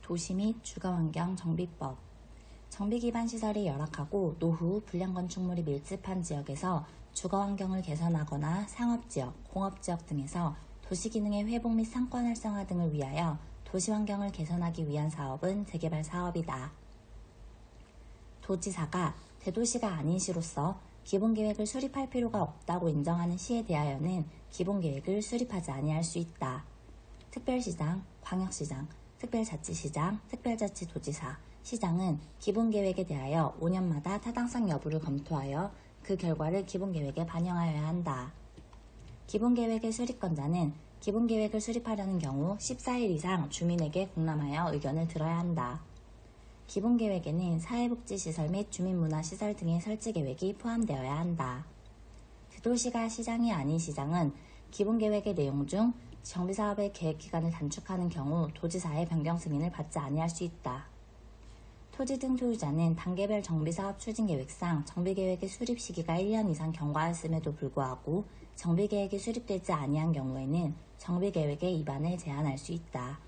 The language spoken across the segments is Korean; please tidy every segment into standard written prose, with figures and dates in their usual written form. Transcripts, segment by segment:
도시 및 주거환경 정비법. 정비 기반 시설이 열악하고 노후, 불량 건축물이 밀집한 지역에서 주거환경을 개선하거나 상업지역, 공업지역 등에서 도시기능의 회복 및 상권 활성화 등을 위하여 도시환경을 개선하기 위한 사업은 재개발 사업이다. 도지사가 대도시가 아닌 시로서 기본계획을 수립할 필요가 없다고 인정하는 시에 대하여는 기본계획을 수립하지 아니할 수 있다. 특별시장, 광역시장, 특별자치시장, 특별자치도지사, 시장은 기본계획에 대하여 5년마다 타당성 여부를 검토하여 그 결과를 기본계획에 반영하여야 한다. 기본계획의 수립권자는 기본계획을 수립하려는 경우 14일 이상 주민에게 공람하여 의견을 들어야 한다. 기본계획에는 사회복지시설 및 주민문화시설 등의 설치계획이 포함되어야 한다. 대도시가 시장이 아닌 시장은 기본계획의 내용 중 정비사업의 계획기간을 단축하는 경우 도지사의 변경 승인을 받지 아니할 수 있다. 토지 등 소유자는 단계별 정비사업 추진계획상 정비계획의 수립 시기가 1년 이상 경과했음에도 불구하고 정비계획이 수립되지 아니한 경우에는 정비계획의 위반을 제한할 수 있다.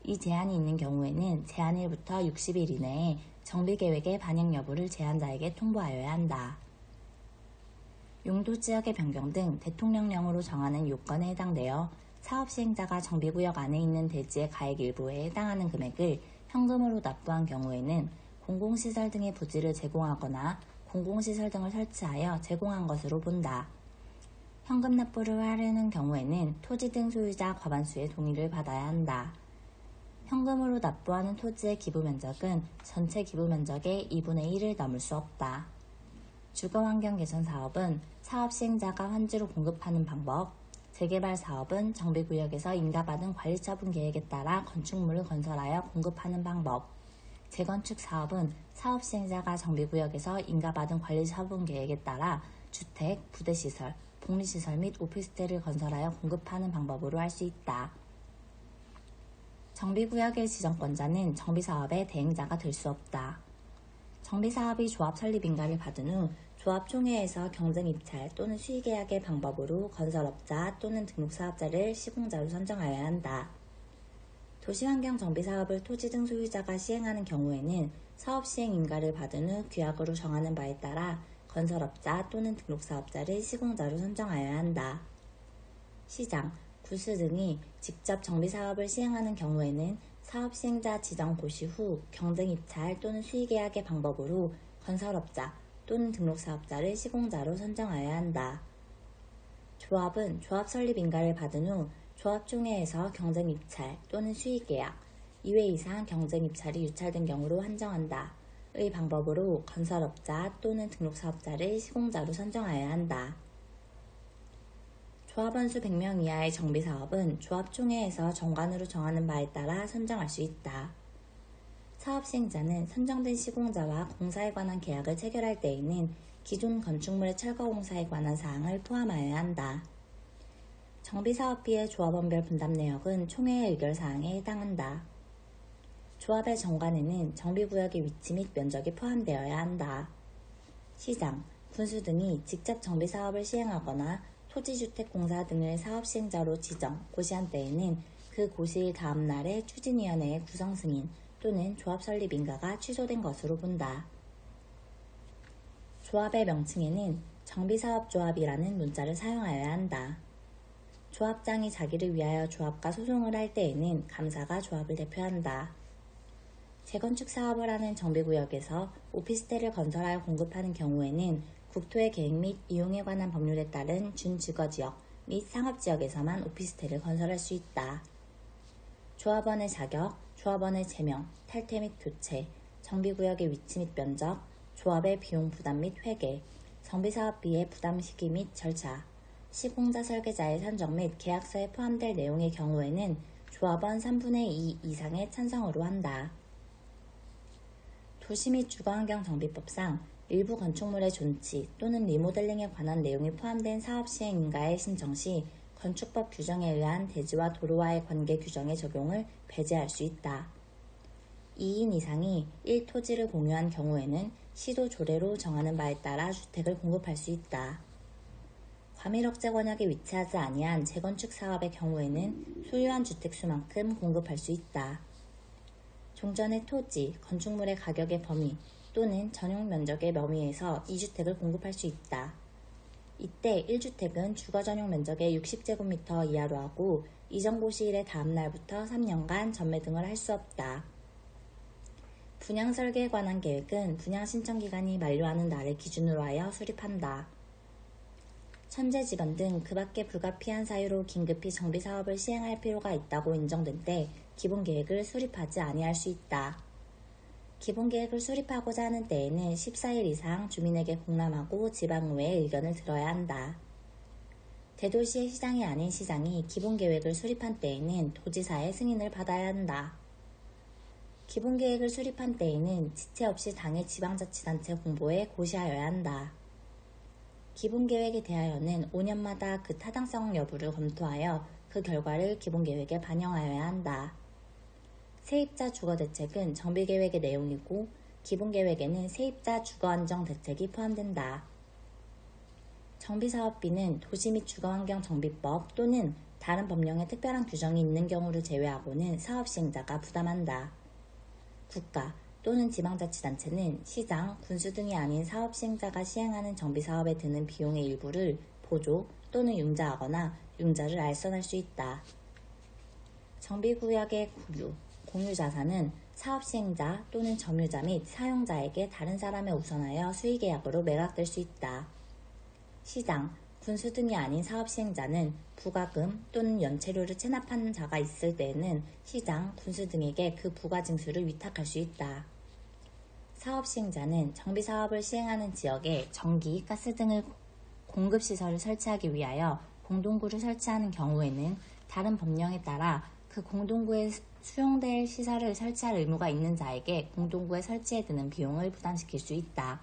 이 제한이 있는 경우에는 제한일부터 60일 이내에 정비계획의 반영 여부를 제한자에게 통보하여야 한다. 용도지역의 변경 등 대통령령으로 정하는 요건에 해당되어 사업시행자가 정비구역 안에 있는 대지의 가액 일부에 해당하는 금액을 현금으로 납부한 경우에는 공공시설 등의 부지를 제공하거나 공공시설 등을 설치하여 제공한 것으로 본다. 현금 납부를 하려는 경우에는 토지 등 소유자 과반수의 동의를 받아야 한다. 현금으로 납부하는 토지의 기부면적은 전체 기부면적의 2분의 1을 넘을 수 없다. 주거환경 개선 사업은 사업 시행자가 환지로 공급하는 방법, 재개발 사업은 정비구역에서 인가받은 관리처분 계획에 따라 건축물을 건설하여 공급하는 방법, 재건축 사업은 사업 시행자가 정비구역에서 인가받은 관리처분 계획에 따라 주택, 부대시설, 복리시설 및 오피스텔을 건설하여 공급하는 방법으로 할 수 있다. 정비구역의 지정권자는 정비사업의 대행자가 될 수 없다. 정비사업이 조합 설립 인가를 받은 후 조합총회에서 경쟁 입찰 또는 수의계약의 방법으로 건설업자 또는 등록사업자를 시공자로 선정하여야 한다. 도시환경 정비사업을 토지 등 소유자가 시행하는 경우에는 사업시행 인가를 받은 후 규약으로 정하는 바에 따라 건설업자 또는 등록사업자를 시공자로 선정하여야 한다. 시장, 구스 등이 직접 정비사업을 시행하는 경우에는 사업시행자 지정 고시 후 경쟁 입찰 또는 수의계약의 방법으로 건설업자 또는 등록사업자를 시공자로 선정하여야 한다. 조합은 조합 설립 인가를 받은 후 조합총회에서 경쟁 입찰 또는 수의계약, 2회 이상 경쟁 입찰이 유찰된 경우로 한정한다. 의 방법으로 건설업자 또는 등록사업자를 시공자로 선정하여야 한다. 조합원 수 100명 이하의 정비사업은 조합총회에서 정관으로 정하는 바에 따라 선정할 수 있다. 사업시행자는 선정된 시공자와 공사에 관한 계약을 체결할 때에는 기존 건축물의 철거공사에 관한 사항을 포함하여야 한다. 정비사업비의 조합원별 분담 내역은 총회의 의결사항에 해당한다. 조합의 정관에는 정비구역의 위치 및 면적이 포함되어야 한다. 시장, 군수 등이 직접 정비사업을 시행하거나 토지주택공사 등을 사업시행자로 지정, 고시한 때에는 그 고시일 다음 날에 추진위원회의 구성승인 또는 조합 설립 인가가 취소된 것으로 본다. 조합의 명칭에는 정비사업조합이라는 문자를 사용하여야 한다. 조합장이 자기를 위하여 조합과 소송을 할 때에는 감사가 조합을 대표한다. 재건축 사업을 하는 정비구역에서 오피스텔을 건설하여 공급하는 경우에는 국토의 계획 및 이용에 관한 법률에 따른 준주거지역 및 상업지역에서만 오피스텔을 건설할 수 있다. 조합원의 자격, 조합원의 제명, 탈퇴 및 교체, 정비구역의 위치 및 면적, 조합의 비용 부담 및 회계, 정비사업비의 부담 시기 및 절차, 시공자 설계자의 선정 및 계약서에 포함될 내용의 경우에는 조합원 3분의 2 이상의 찬성으로 한다. 도시 및 주거환경 정비법상 일부 건축물의 존치 또는 리모델링에 관한 내용이 포함된 사업시행 인가의 신청 시 건축법 규정에 의한 대지와 도로와의 관계 규정의 적용을 배제할 수 있다. 2인 이상이 1토지를 공유한 경우에는 시도 조례로 정하는 바에 따라 주택을 공급할 수 있다. 과밀억제 권역에 위치하지 아니한 재건축 사업의 경우에는 소유한 주택수만큼 공급할 수 있다. 종전의 토지, 건축물의 가격의 범위 또는 전용 면적의 범위에서 2주택을 공급할 수 있다. 이때 1주택은 주거 전용 면적의 60제곱미터 이하로 하고 이전 고시일의 다음 날부터 3년간 전매 등을 할 수 없다. 분양 설계에 관한 계획은 분양 신청 기간이 만료하는 날을 기준으로 하여 수립한다. 천재지변 등 그 밖에 불가피한 사유로 긴급히 정비사업을 시행할 필요가 있다고 인정된 때 기본계획을 수립하지 아니할 수 있다. 기본계획을 수립하고자 하는 때에는 14일 이상 주민에게 공람하고 지방의회의 의견을 들어야 한다. 대도시의 시장이 아닌 시장이 기본계획을 수립한 때에는 도지사의 승인을 받아야 한다. 기본계획을 수립한 때에는 지체 없이 당의 지방자치단체 공보에 고시하여야 한다. 기본계획에 대하여는 5년마다 그 타당성 여부를 검토하여 그 결과를 기본계획에 반영하여야 한다. 세입자 주거대책은 정비계획의 내용이고 기본계획에는 세입자 주거안정대책이 포함된다. 정비사업비는 도시 및 주거환경정비법 또는 다른 법령에 특별한 규정이 있는 경우를 제외하고는 사업시행자가 부담한다. 국가 또는 지방자치단체는 시장, 군수 등이 아닌 사업시행자가 시행하는 정비사업에 드는 비용의 일부를 보조 또는 융자하거나 융자를 알선할 수 있다. 정비구역의 공유자산은 사업시행자 또는 점유자 및 사용자에게 다른 사람에 우선하여 수의계약으로 매각될 수 있다. 시장, 군수 등이 아닌 사업시행자는 부가금 또는 연체료를 체납하는 자가 있을 때에는 시장, 군수 등에게 그 부가징수를 위탁할 수 있다. 사업시행자는 정비사업을 시행하는 지역에 전기, 가스 등을 공급시설을 설치하기 위하여 공동구를 설치하는 경우에는 다른 법령에 따라 그 공동구에 수용될 시설을 설치할 의무가 있는 자에게 공동구의 설치에 드는 비용을 부담시킬 수 있다.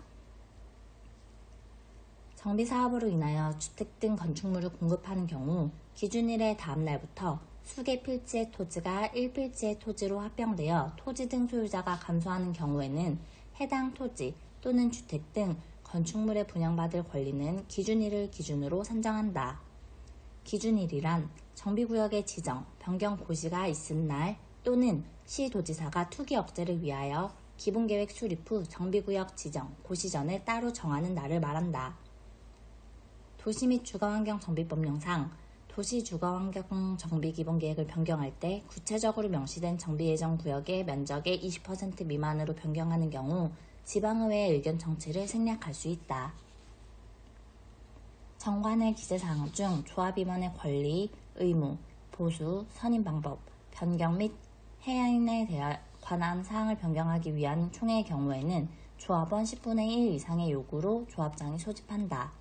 정비사업으로 인하여 주택 등 건축물을 공급하는 경우 기준일의 다음 날부터 수개 필지의 토지가 1필지의 토지로 합병되어 토지 등 소유자가 감소하는 경우에는 해당 토지 또는 주택 등 건축물에 분양받을 권리는 기준일을 기준으로 산정한다. 기준일이란 정비구역의 지정, 변경 고시가 있은 날 또는 시도지사가 투기 억제를 위하여 기본계획 수립 후 정비구역 지정, 고시 전에 따로 정하는 날을 말한다. 도시 및 주거환경정비법령상 도시주거환경정비기본계획을 변경할 때 구체적으로 명시된 정비예정구역의 면적의 20% 미만으로 변경하는 경우 지방의회의 의견 청취를 생략할 수 있다. 정관의 기재사항 중 조합임원의 권리, 의무, 보수, 선임 방법, 변경 및 해인에 관한 사항을 변경하기 위한 총회의 경우에는 조합원 10분의 1 이상의 요구로 조합장이 소집한다.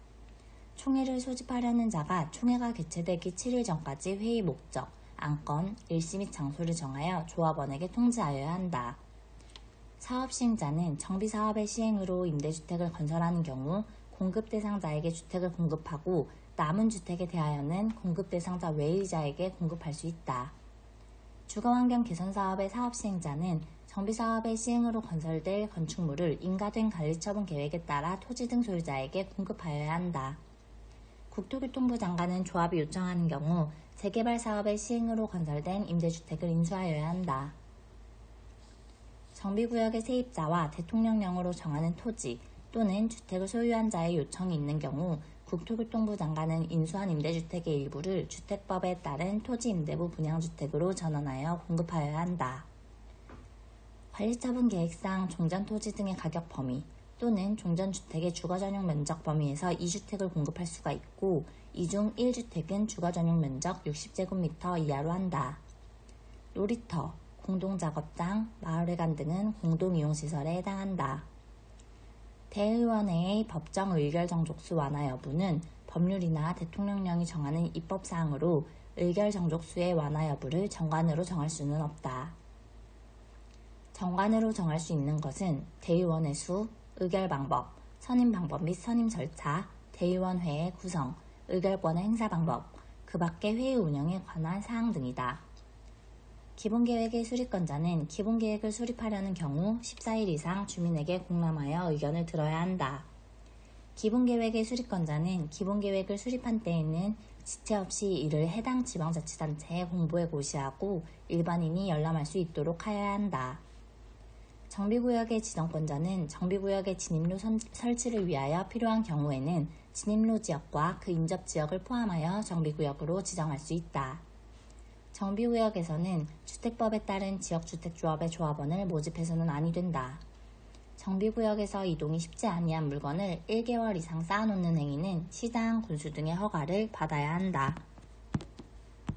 총회를 소집하려는 자가 총회가 개최되기 7일 전까지 회의 목적, 안건, 일시 및 장소를 정하여 조합원에게 통지하여야 한다. 사업시행자는 정비사업의 시행으로 임대주택을 건설하는 경우 공급 대상자에게 주택을 공급하고 남은 주택에 대하여는 공급 대상자 외의 자에게 공급할 수 있다. 주거환경 개선사업의 사업시행자는 정비사업의 시행으로 건설될 건축물을 인가된 관리처분 계획에 따라 토지 등 소유자에게 공급하여야 한다. 국토교통부 장관은 조합이 요청하는 경우 재개발 사업의 시행으로 건설된 임대주택을 인수하여야 한다. 정비구역의 세입자와 대통령령으로 정하는 토지 또는 주택을 소유한 자의 요청이 있는 경우 국토교통부 장관은 인수한 임대주택의 일부를 주택법에 따른 토지임대부 분양주택으로 전환하여 공급하여야 한다. 관리처분 계획상 종전토지 등의 가격 범위 또는 종전주택의 주거전용 면적 범위에서 2주택을 공급할 수가 있고 이 중 1주택은 주거전용 면적 60제곱미터 이하로 한다. 놀이터, 공동작업장, 마을회관 등은 공동이용시설에 해당한다. 대의원회의 법정 의결정족수 완화 여부는 법률이나 대통령령이 정하는 입법사항으로 의결정족수의 완화 여부를 정관으로 정할 수는 없다. 정관으로 정할 수 있는 것은 대의원회 수, 의결 방법, 선임 방법 및 선임 절차, 대의원회의 구성, 의결권의 행사 방법, 그 밖의 회의 운영에 관한 사항 등이다. 기본계획의 수립권자는 기본계획을 수립하려는 경우 14일 이상 주민에게 공람하여 의견을 들어야 한다. 기본계획의 수립권자는 기본계획을 수립한 때에는 지체 없이 이를 해당 지방자치단체에 공보에 고시하고 일반인이 열람할 수 있도록 하여야 한다. 정비구역의 지정권자는 정비구역의 진입로 설치를 위하여 필요한 경우에는 진입로 지역과 그 인접지역을 포함하여 정비구역으로 지정할 수 있다. 정비구역에서는 주택법에 따른 지역주택조합의 조합원을 모집해서는 아니 된다. 정비구역에서 이동이 쉽지 아니한 물건을 1개월 이상 쌓아놓는 행위는 시장, 군수 등의 허가를 받아야 한다.